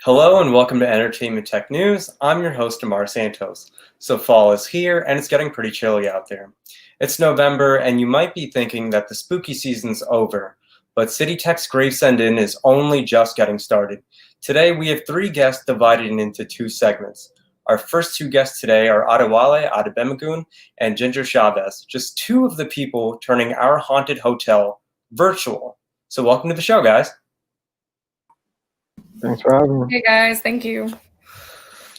Hello and welcome to Entertainment Tech News. I'm your host, Amar Santos. So fall is here and it's getting pretty chilly out there. It's November and you might be thinking that the spooky season's over, but City Tech's Gravesend is only just getting started. Today we have 3 guests divided into 2 segments. Our first 2 guests today are Adewale Adebemegun and Ginger Chavez, just 2 of the people turning our haunted hotel virtual. So welcome to the show, guys. Thanks for having me. Hey guys, thank you.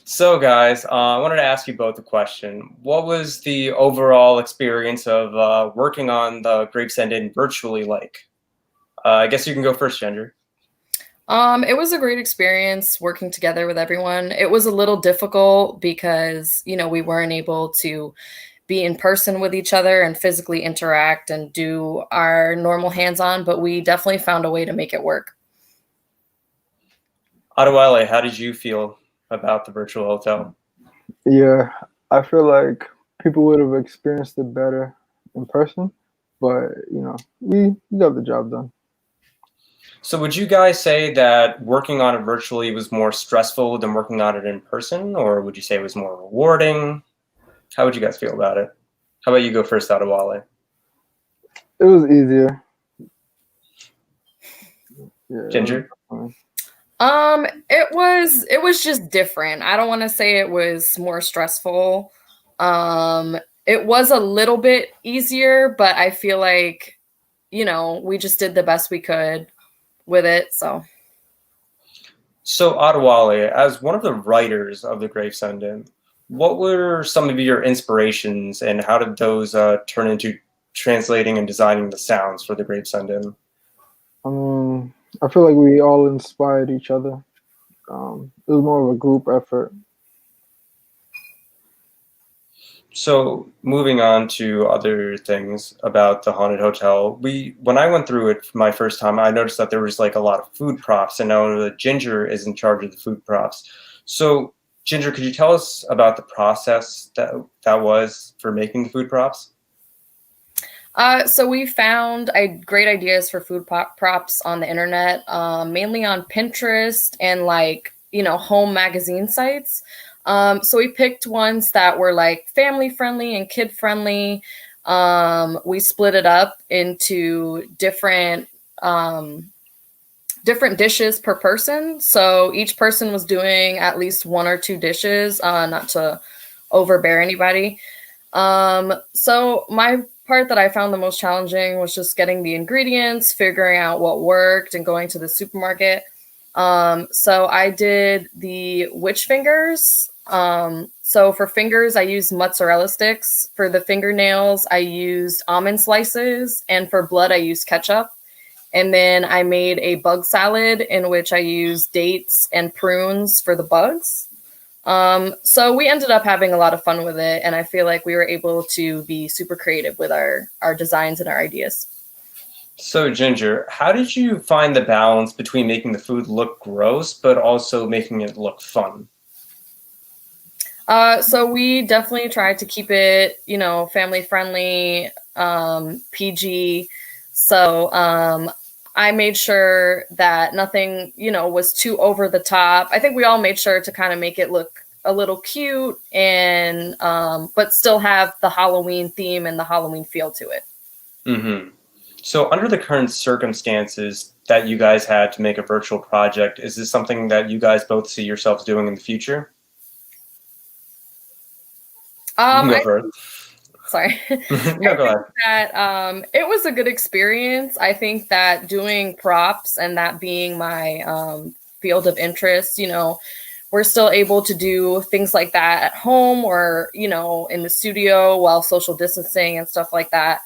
So guys, I wanted to ask you both a question. What was the overall experience of working on the Gravesend Inn virtually like? I guess you can go first, Ginger. It was a great experience working together with everyone. It was a little difficult because, we weren't able to be in person with each other and physically interact and do our normal hands-on, but we definitely found a way to make it work. Adewale, how did you feel about the virtual hotel? Yeah, I feel like people would have experienced it better in person, but we got the job done. So would you guys say that working on it virtually was more stressful than working on it in person, or would you say it was more rewarding? How would you guys feel about it? How about you go first, Adewale? It was easier. Yeah, Ginger? It was just different. I don't want to say it was more stressful. It was a little bit easier, but I feel like, we just did the best we could with it. So Adewale, as one of the writers of the Gravesend Inn, what were some of your inspirations and how did those turn into translating and designing the sounds for the Gravesend Inn? I feel like we all inspired each other. It was more of a group effort. So moving on to other things about the haunted hotel, when I went through it for my first time, I noticed that there was like a lot of food props, and now that Ginger is in charge of the food props. So Ginger, could you tell us about the process that was for making the food props? So we found great ideas for food props on the internet, mainly on Pinterest and home magazine sites. So we picked ones that were like family friendly and kid friendly. We split it up into different dishes per person. So each person was doing at least 1 or 2 dishes, not to overbear anybody. So my part that I found the most challenging was just getting the ingredients, figuring out what worked, and going to the supermarket. So I did the witch fingers. So for fingers, I used mozzarella sticks. For the fingernails, I used almond slices. And for blood, I used ketchup. And then I made a bug salad in which I used dates and prunes for the bugs. So we ended up having a lot of fun with it, and I feel like we were able to be super creative with our designs and our ideas. So Ginger, how did you find the balance between making the food look gross, but also making it look fun? So we definitely tried to keep it, family friendly, PG. So I made sure that nothing, was too over the top. I think we all made sure to kind of make it look a little cute and but still have the Halloween theme and the Halloween feel to it. Mm-hmm. So under the current circumstances that you guys had to make a virtual project, is this something that you guys both see yourselves doing in the future? Sorry. No, go ahead. That it was a good experience. I think that doing props and that being my field of interest, we're still able to do things like that at home or, in the studio while social distancing and stuff like that.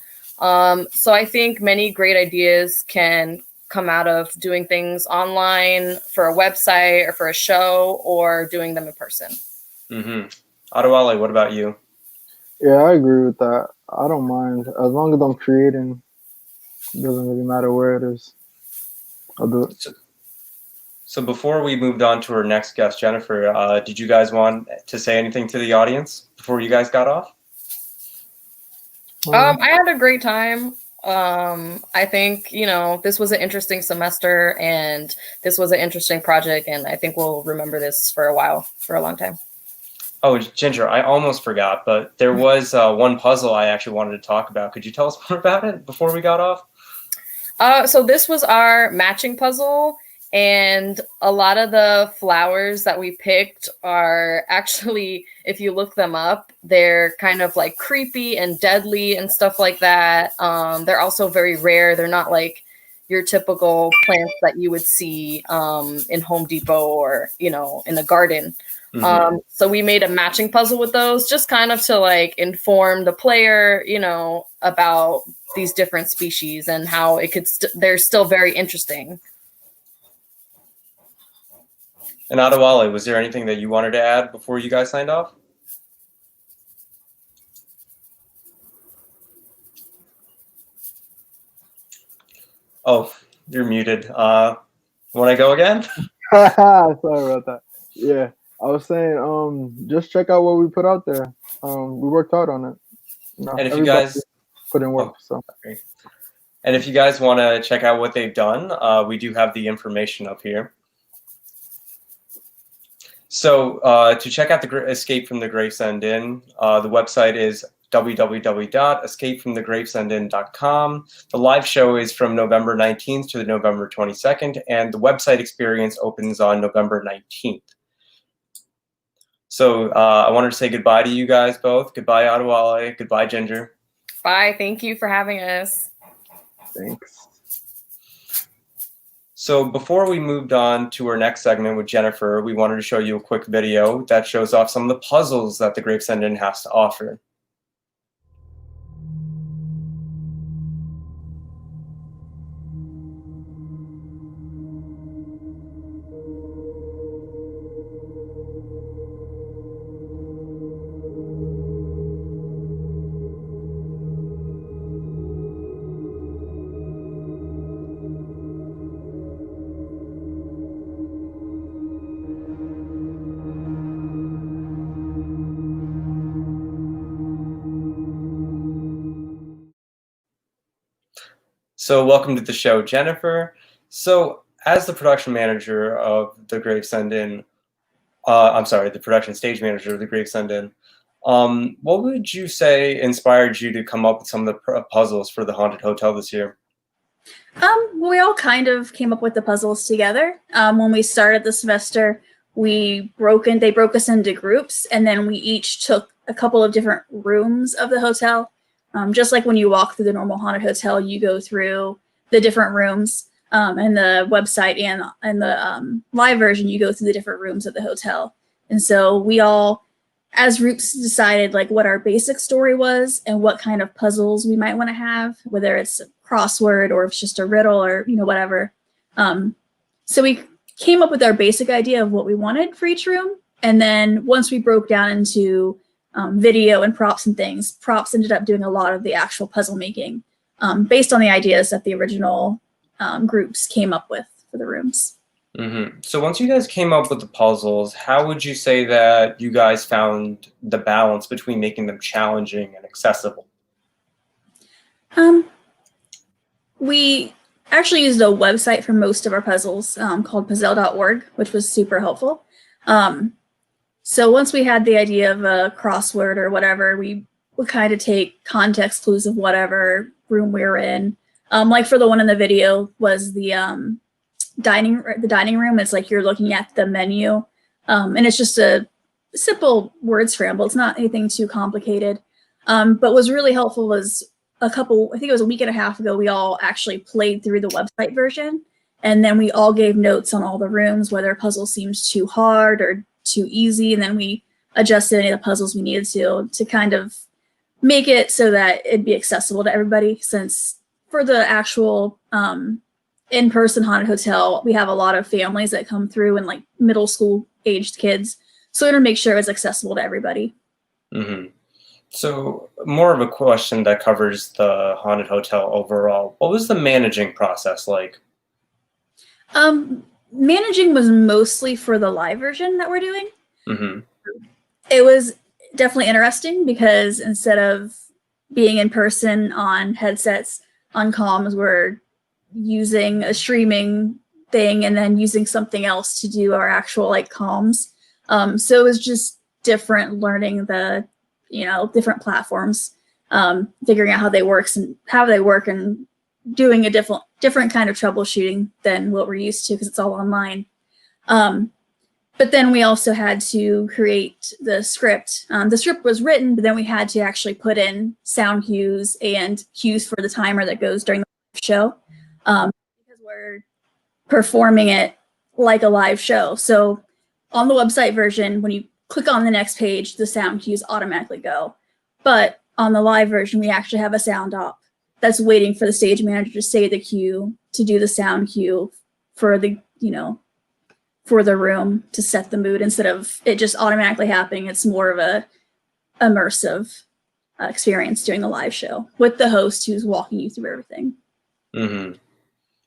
So I think many great ideas can come out of doing things online for a website or for a show or doing them in person. Mm-hmm. Adewale, what about you? Yeah, I agree with that. I don't mind. As long as I'm creating, it doesn't really matter where it is. I'll do it. So before we moved on to our next guest, Jennifer, did you guys want to say anything to the audience before you guys got off? I had a great time. I think, this was an interesting semester and this was an interesting project, and I think we'll remember this for a long time. Oh, Ginger, I almost forgot, but there was one puzzle I actually wanted to talk about. Could you tell us more about it before we got off? So this was our matching puzzle, and a lot of the flowers that we picked are actually, if you look them up, they're kind of like creepy and deadly and stuff like that. They're also very rare. They're not like your typical plants that you would see in Home Depot or, in a garden. So we made a matching puzzle with those, just kind of to like inform the player, about these different species and how it could they're still very interesting. And Adewale, was there anything that you wanted to add before you guys signed off? Oh, you're muted. Want to go again? Sorry about that. Yeah, I was saying, just check out what we put out there. We worked hard on it. And if you guys put in work, okay. And if you guys want to check out what they've done, we do have the information up here. So to check out the Escape from the Gravesend Inn, the website is www.escapefromthegravesendinn.com. The live show is from November 19th to November 22nd, and the website experience opens on November 19th. So I wanted to say goodbye to you guys both. Goodbye, Adewale. Goodbye, Ginger. Bye. Thank you for having us. Thanks. So before we moved on to our next segment with Jennifer, we wanted to show you a quick video that shows off some of the puzzles that the Gravesend Inn has to offer. So welcome to the show, Jennifer. So as the production manager of the Gravesend Inn, the production stage manager of the Gravesend Inn, what would you say inspired you to come up with some of the puzzles for the Haunted Hotel this year? We all kind of came up with the puzzles together. When we started the semester, they broke us into groups, and then we each took a couple of different rooms of the hotel. Just like when you walk through the normal haunted hotel, you go through the different rooms, and the website and the live version, you go through the different rooms of the hotel. And so we all, as groups, decided like what our basic story was and what kind of puzzles we might want to have, whether it's a crossword or if it's just a riddle or whatever. So we came up with our basic idea of what we wanted for each room, and then once we broke down into video and props and things, props ended up doing a lot of the actual puzzle making based on the ideas that the original groups came up with for the rooms. Mm-hmm. So once you guys came up with the puzzles, how would you say that you guys found the balance between making them challenging and accessible? We actually used a website for most of our puzzles called puzzle.org, which was super helpful. So once we had the idea of a crossword or whatever, we would kind of take context clues of whatever room we were in. Like for the one in the video was the dining room. It's like you're looking at the menu, and it's just a simple word scramble. It's not anything too complicated. But what was really helpful was I think it was a week and a half ago, we all actually played through the website version, and then we all gave notes on all the rooms, whether a puzzle seems too hard or too easy, and then we adjusted any of the puzzles we needed to kind of make it so that it'd be accessible to everybody, since for the actual in-person haunted hotel, we have a lot of families that come through and like middle school aged kids, so we want to make sure it's accessible to everybody. Mm-hmm. So more of a question that covers the haunted hotel overall. What was the managing process like? Managing was mostly for the live version that we're doing. Mm-hmm. It was definitely interesting because instead of being in person on headsets, on comms were using a streaming thing and then using something else to do our actual like comms. So it was just different learning the, different platforms, figuring out how they work and doing a different kind of troubleshooting than what we're used to because it's all online. But then we also had to create the script. The script was written, but then we had to actually put in sound cues and cues for the timer that goes during the show, because we're performing it like a live show. So on the website version, when you click on the next page, the sound cues automatically go. But on the live version, we actually have a sound op that's waiting for the stage manager to say the cue, to do the sound cue for the, for the room to set the mood instead of it just automatically happening. It's more of a immersive experience during the live show with the host who's walking you through everything. Mm-hmm.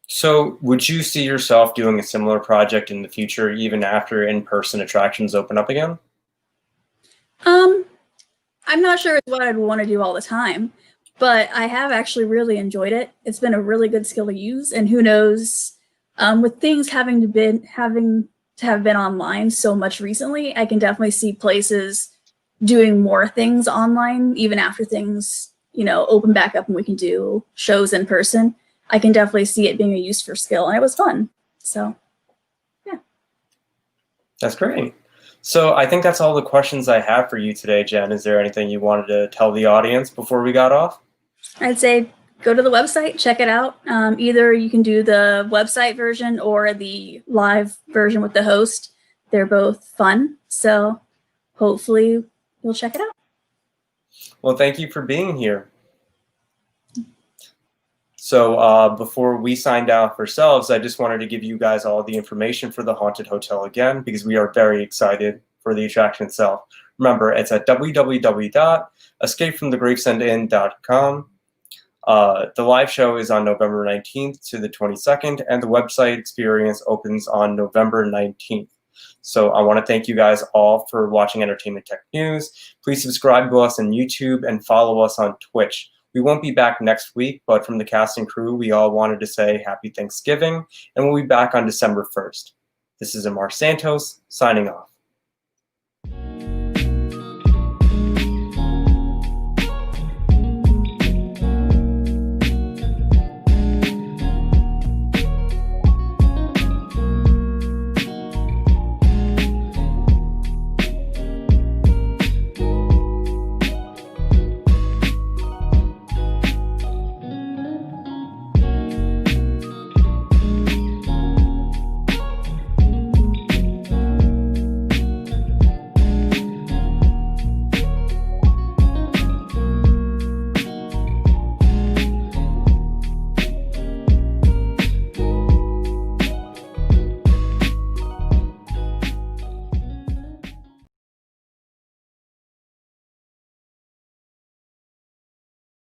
So would you see yourself doing a similar project in the future, even after in-person attractions open up again? I'm not sure it's what I'd want to do all the time, but I have actually really enjoyed it. It's been a really good skill to use, and who knows, with things having to have been online so much recently, I can definitely see places doing more things online, even after things, open back up and we can do shows in person. I can definitely see it being a useful skill, and it was fun. So, yeah. That's great. So I think that's all the questions I have for you today, Jen. Is there anything you wanted to tell the audience before we got off? I'd say go to the website, check it out. Either you can do the website version or the live version with the host. They're both fun. So hopefully you'll check it out. Well, thank you for being here. So before we signed off ourselves, I just wanted to give you guys all the information for the Haunted Hotel again, because we are very excited for the attraction itself. Remember, it's at www.escapefromthegravesendinn.com. The live show is on November 19th to the 22nd, and the website experience opens on November 19th. So I want to thank you guys all for watching Entertainment Tech News. Please subscribe to us on YouTube and follow us on Twitch. We won't be back next week, but from the cast and crew, we all wanted to say Happy Thanksgiving, and we'll be back on December 1st. This is Amar Santos, signing off.